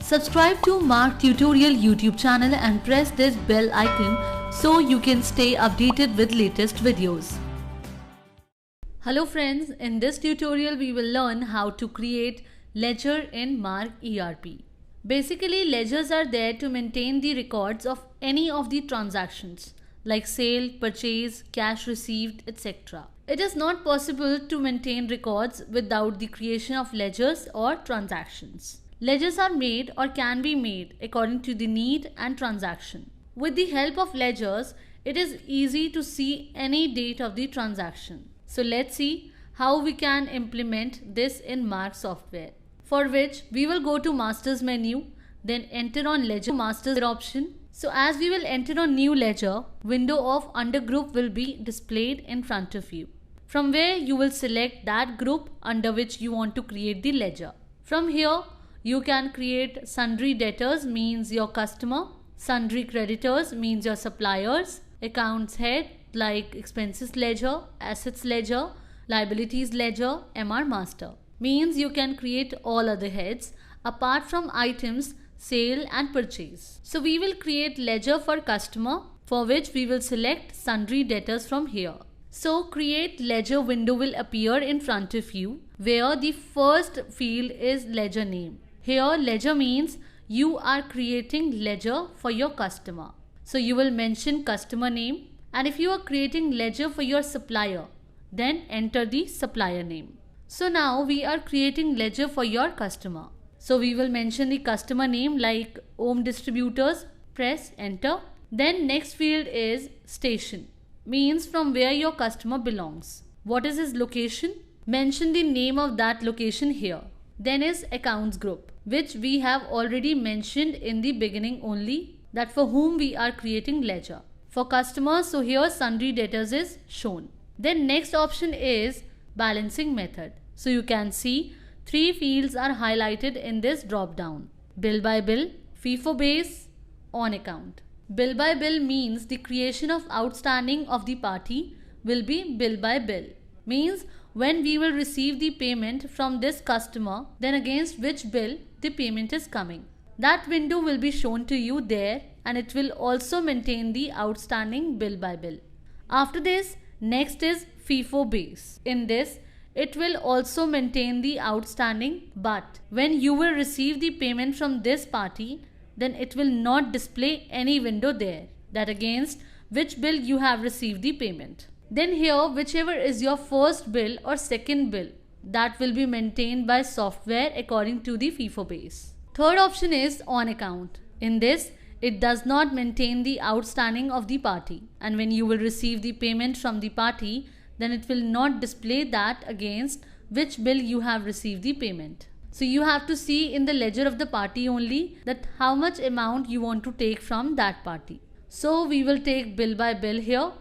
Subscribe to Mark Tutorial YouTube channel and press this bell icon so you can stay updated with latest videos. Hello friends, in this tutorial we will learn how to create ledger in Mark ERP. Basically, ledgers are there to maintain the records of any of the transactions like sale, purchase, cash received, etc. It is not possible to maintain records without the creation of ledgers or transactions. Ledgers are made or can be made according to the need and transaction. With the help of ledgers, it is easy to see any date of the transaction. So let's see how we can implement this in Mark software. For which we will go to Masters menu, then enter on Ledger Master option. So as we will enter on New Ledger, window of Under Group will be displayed in front of you. From where you will select that group under which you want to create the ledger. From here, you can create sundry debtors, means your customer, sundry creditors, means your suppliers, accounts head like expenses ledger, assets ledger, liabilities ledger, MR master. Means you can create all other heads apart from items, sale and purchase. So we will create ledger for customer, for which we will select sundry debtors from here. So create ledger window will appear in front of you, where the first field is ledger name. Here ledger means you are creating ledger for your customer. So you will mention customer name, and if you are creating ledger for your supplier, then enter the supplier name. So now we are creating ledger for your customer. So we will mention the customer name like Om Distributors, press enter. Then next field is station, means from where your customer belongs. What is his location? Mention the name of that location here. Then is accounts group, which we have already mentioned in the beginning only, that for whom we are creating ledger. For customers, so here sundry debtors is shown. Then next option is balancing method. So you can see three fields are highlighted in this drop down. Bill by bill, FIFO base, on account. Bill by bill means the creation of outstanding of the party will be bill by bill. Means when we will receive the payment from this customer, then against which bill the payment is coming. That window will be shown to you there, and it will also maintain the outstanding bill by bill. After this, next is FIFO base. In this, it will also maintain the outstanding, but when you will receive the payment from this party, then it will not display any window there, that against which bill you have received the payment. Then here, whichever is your first bill or second bill, that will be maintained by software according to the FIFO base. Third option is on account. In this, it does not maintain the outstanding of the party, and when you will receive the payment from the party, then it will not display that against which bill you have received the payment. So you have to see in the ledger of the party only that how much amount you want to take from that party. So we will take bill by bill here,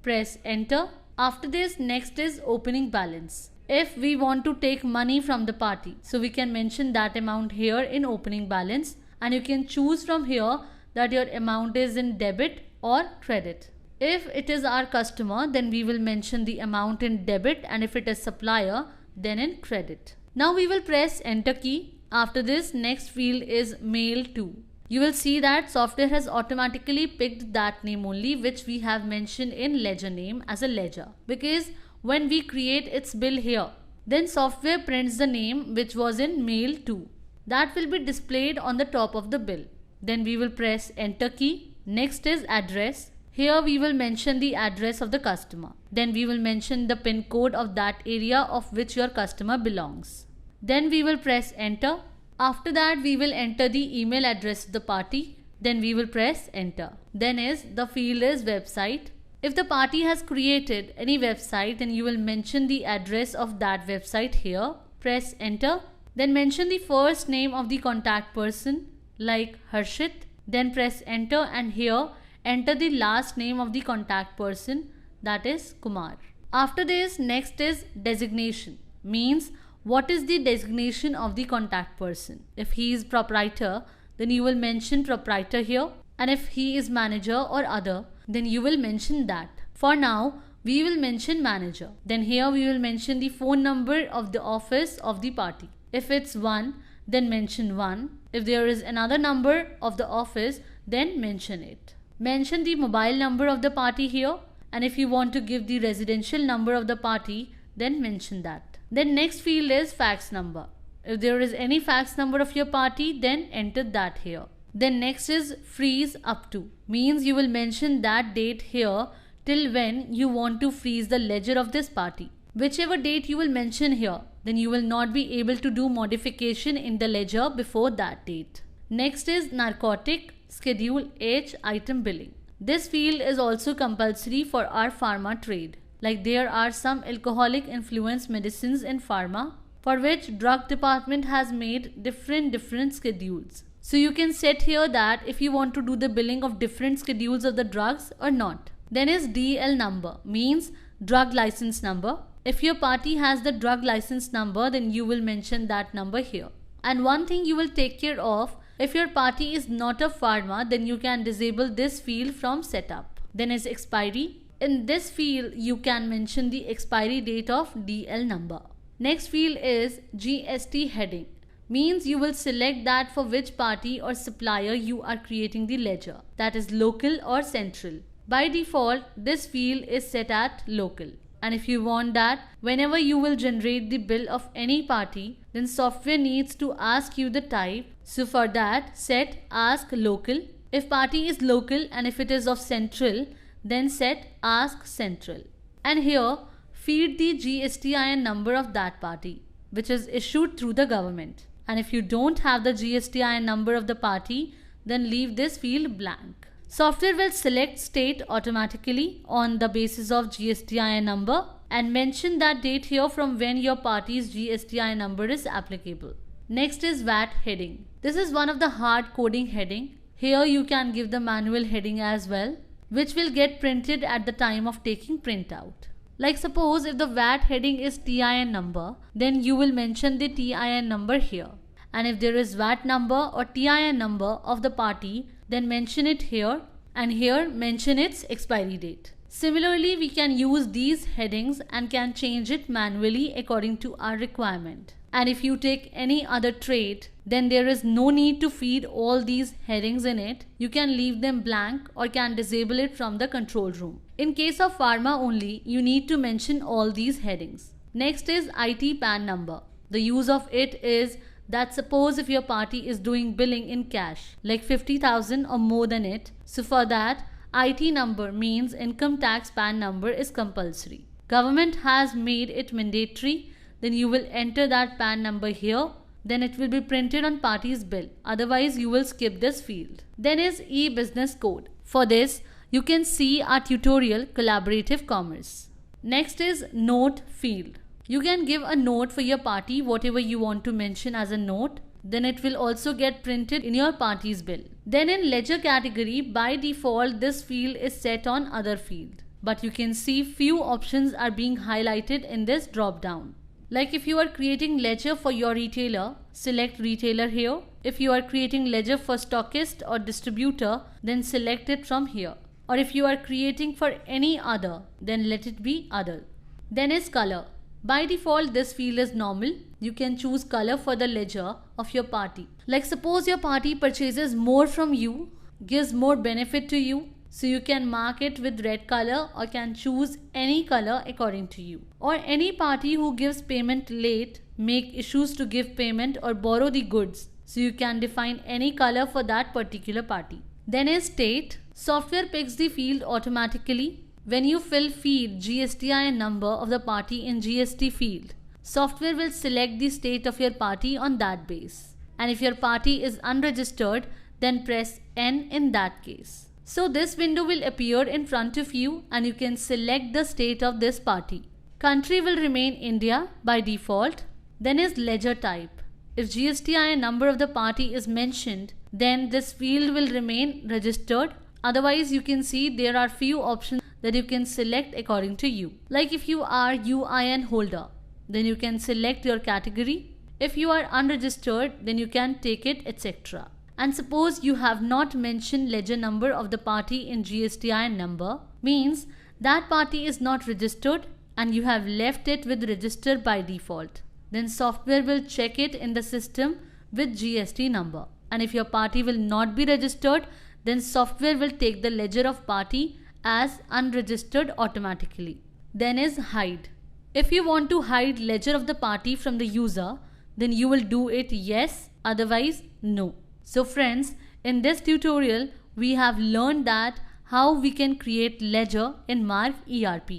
press enter. After this, next is opening balance. If we want to take money from the party, so we can mention that amount here in opening balance, and you can choose from here that your amount is in debit or credit. If it is our customer, then we will mention the amount in debit, and if it is supplier, then in credit. Now we will press enter key. After this, next field is mail to. You will see that software has automatically picked that name only which we have mentioned in ledger name as a ledger, because when we create its bill here, then software prints the name which was in mail to. That will be displayed on the top of the bill. Then we will press enter key. Next is address. Here we will mention the address of the customer. Then we will mention the PIN code of that area of which your customer belongs. Then we will press enter. After that, we will enter the email address of the party. Then we will press enter. Then is the field is website. If the party has created any website, then you will mention the address of that website here. Press enter. Then mention the first name of the contact person like Harshit. Then press enter, and here enter the last name of the contact person, that is Kumar. After this, next is designation. Means what is the designation of the contact person. If he is proprietor, then you will mention proprietor here, and if he is manager or other, then you will mention that. For now, we will mention manager. Then here we will mention the phone number of the office of the party. If it's 1, then mention 1. If there is another number of the office, then mention it. Mention the mobile number of the party here, and if you want to give the residential number of the party, then mention that. Then next field is fax number. If there is any fax number of your party, then enter that here. Then next is freeze up to, means you will mention that date here till when you want to freeze the ledger of this party. Whichever date you will mention here, then you will not be able to do modification in the ledger before that date. Next is narcotic schedule H item billing. This field is also compulsory for our pharma trade. Like there are some alcoholic influence medicines in pharma for which drug department has made different schedules. So you can set here that if you want to do the billing of different schedules of the drugs or not. Then is DL number, means drug license number. If your party has the drug license number, then you will mention that number here. And one thing you will take care of, if your party is not a pharma, then you can disable this field from setup. Then is expiry. In this field, you can mention the expiry date of DL number. Next field is GST heading, means you will select that for which party or supplier you are creating the ledger, that is local or central. By default, this field is set at local. And if you want that whenever you will generate the bill of any party, then software needs to ask you the type. So for that, set ask local. If party is local and if it is of central, then set ask central. And here, feed the GSTIN number of that party, which is issued through the government. And if you don't have the GSTIN number of the party, then leave this field blank. Software will select state automatically on the basis of GSTIN number and mention that date here from when your party's GSTIN number is applicable. Next is VAT heading. This is one of the hard coding heading. Here you can give the manual heading as well, which will get printed at the time of taking printout. Like suppose if the VAT heading is TIN number, then you will mention the TIN number here. And if there is VAT number or TIN number of the party, then mention it here, and here mention its expiry date. Similarly, we can use these headings and can change it manually according to our requirement. And if you take any other trade, then there is no need to feed all these headings in it. You can leave them blank or can disable it from the control room. In case of pharma only, you need to mention all these headings. Next is IT PAN number. The use of it is that suppose if your party is doing billing in cash, like 50,000 or more than it, so for that, IT number means income tax PAN number is compulsory. Government has made it mandatory, then you will enter that PAN number here, then it will be printed on party's bill. Otherwise, you will skip this field. Then is e-business code. For this, you can see our tutorial Collaborative Commerce. Next is note field. You can give a note for your party, whatever you want to mention as a note. Then it will also get printed in your party's bill. Then in ledger category, by default, this field is set on other field. But you can see few options are being highlighted in this drop down. Like if you are creating ledger for your retailer, select retailer here. If you are creating ledger for stockist or distributor, then select it from here. Or if you are creating for any other, then let it be other. Then is color. By default, this field is normal. You can choose color for the ledger of your party. Like suppose your party purchases more from you, gives more benefit to you, so you can mark it with red color or can choose any color according to you. Or any party who gives payment late, make issues to give payment or borrow the goods, so you can define any color for that particular party. Then is state. Software picks the field automatically. When you feed GSTIN number of the party in GST field, software will select the state of your party on that base. And if your party is unregistered, then press N in that case. So this window will appear in front of you and you can select the state of this party. Country will remain India by default. Then is ledger type. If GSTIN number of the party is mentioned, then this field will remain registered. Otherwise, you can see there are few options that you can select according to you. Like if you are UIN holder, then you can select your category. If you are unregistered, then you can take it, etc. And suppose you have not mentioned ledger number of the party in GSTIN number, means that party is not registered and you have left it with register by default. Then software will check it in the system with GST number. And if your party will not be registered, then software will take the ledger of party as unregistered automatically. Then is hide. If you want to hide ledger of the party from the user, then you will do it yes, otherwise no. So friends, in this tutorial, we have learned that how we can create ledger in Marv ERP.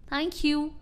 Thank you.